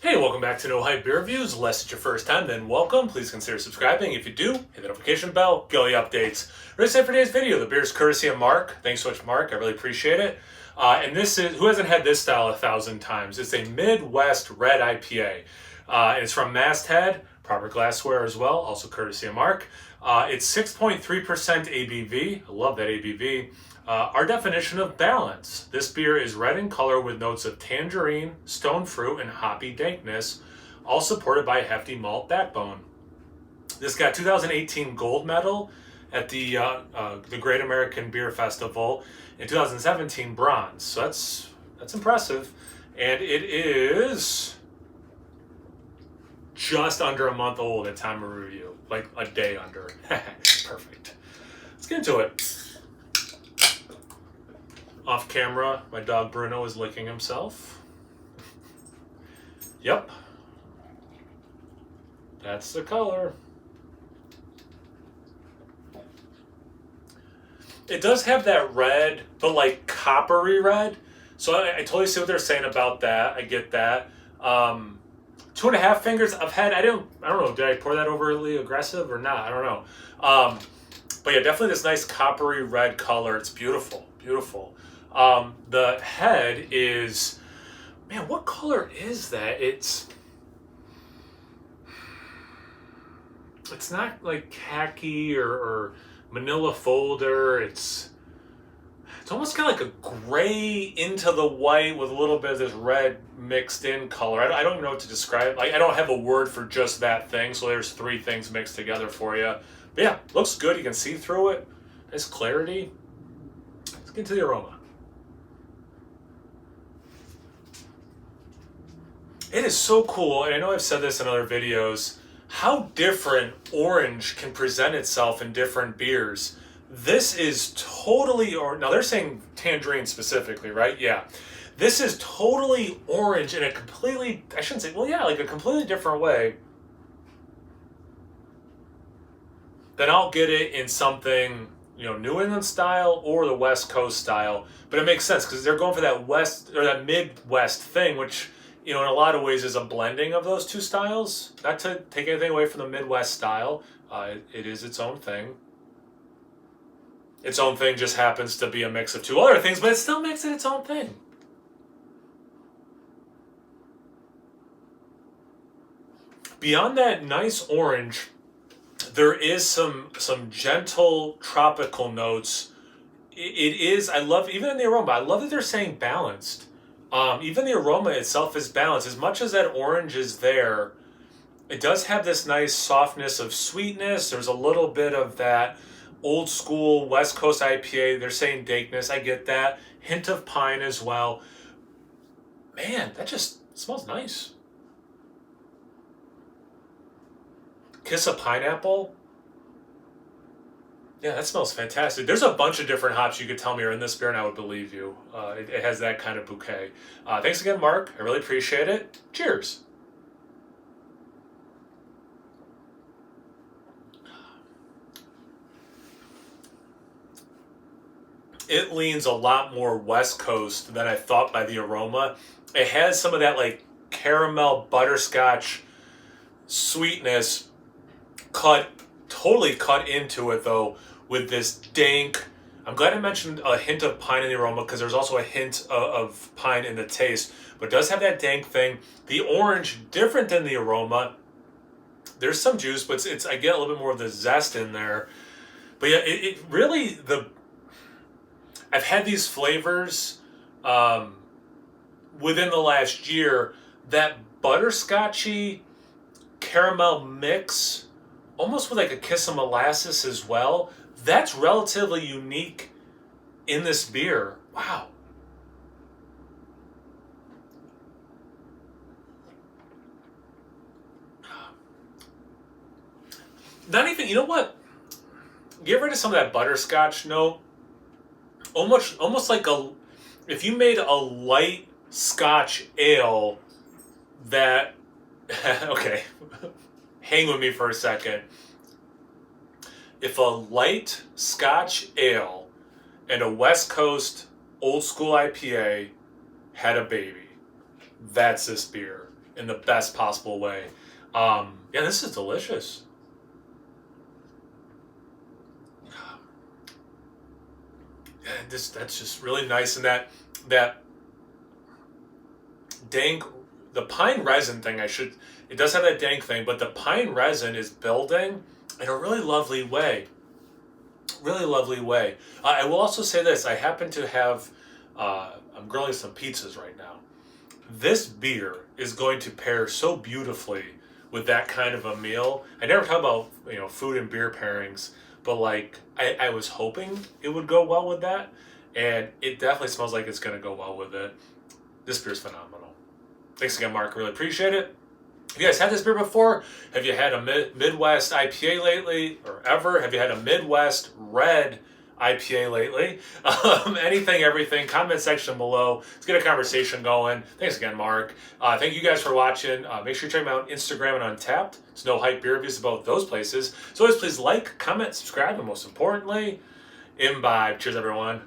Hey, welcome back to No Hype Beer Reviews. Unless it's your first time, then welcome. Please consider subscribing. If you do, hit the notification bell, get all the updates. Ready set for today's video. The beer is courtesy of Mark. Thanks so much, Mark. I really appreciate it. And this is, who hasn't had this style 1,000 times? It's a Midwest Red IPA. And it's from Masthead, proper glassware as well, also courtesy of Mark. It's 6.3% ABV. I love that ABV. Our definition of balance. This beer is red in color with notes of tangerine, stone fruit, and hoppy dankness, all supported by a hefty malt backbone. This got 2018 gold medal at the Great American Beer Festival, in 2017 bronze. So that's impressive, and it is just under a month old at time of review, like a day under. Perfect. Let's get into it. Off camera, my dog Bruno is licking himself. Yep. That's the color. It does have that red, but like coppery red. So I totally see what they're saying about that. I get that. 2.5 fingers I've had. I don't know. Did I pour that overly aggressive or not? I don't know. But yeah, definitely this nice coppery red color. It's beautiful, beautiful. The head is, man, what color is that? It's not like khaki or manila folder. It's almost kind of like a gray into the white with a little bit of this red mixed in color. I don't even know what to describe. Like, I don't have a word for just that thing. So there's 3 things mixed together for you. But yeah, looks good. You can see through it. Nice clarity. Let's get into the aroma. It is so cool, and I know I've said this in other videos, how different orange can present itself in different beers. This is totally, now they're saying tangerine specifically, right? Yeah. This is totally orange in a completely, I shouldn't say, well, yeah, like a completely different way. Then I'll get it in something, New England style or the West Coast style. But it makes sense because they're going for that West or that Midwest thing, which, in a lot of ways is a blending of those 2 styles. Not to take anything away from the Midwest style. It is its own thing. Its own thing just happens to be a mix of 2 other things, but it still makes it its own thing. Beyond that nice orange, there is some gentle tropical notes. It is, I love, even in the aroma, I love that they're saying balanced. Even the aroma itself is balanced. As much as that orange is there, it does have this nice softness of sweetness. There's a little bit of that old school West Coast IPA. They're saying dankness. I get that. Hint of pine as well. Man, that just smells nice. Kiss of pineapple. Yeah, that smells fantastic. There's a bunch of different hops you could tell me are in this beer, and I would believe you. It has that kind of bouquet. Thanks again, Mark. I really appreciate it. Cheers. It leans a lot more West Coast than I thought by the aroma. It has some of that like caramel butterscotch sweetness totally cut into it though, with this dank. I'm glad I mentioned a hint of pine in the aroma because there's also a hint of pine in the taste, but it does have that dank thing. The orange, different than the aroma. There's some juice, but I get a little bit more of the zest in there. But yeah, it really, I've had these flavors within the last year, that butterscotchy caramel mix, almost with like a kiss of molasses as well. That's relatively unique in this beer. Wow. Not even, you know what? Get rid of some of that butterscotch note. Almost like if you made a light Scotch ale that, okay, hang with me for a second. If a light Scotch ale and a West Coast old school IPA had a baby, that's this beer. in the best possible way. Yeah, this is delicious. Yeah, that's just really nice, and that dank, the pine resin thing. It does have that dank thing, but the pine resin is building in a really lovely way. Really lovely way. I will also say this: I happen to have. I'm grilling some pizzas right now. This beer is going to pair so beautifully with that kind of a meal. I never talk about food and beer pairings, but like I was hoping it would go well with that, and it definitely smells like it's going to go well with it. This beer's phenomenal. Thanks again, Mark. Really appreciate it. Have you guys had this beer before? Have you had a Midwest IPA lately, or ever? Have you had a Midwest Red IPA lately? Anything, everything. Comment section below. Let's get a conversation going. Thanks again, Mark. Thank you guys for watching. Make sure you check me out on Instagram and Untapped. It's No Hype Beer Reviews about those places. So always, please like, comment, subscribe, and most importantly, imbibe. Cheers, everyone.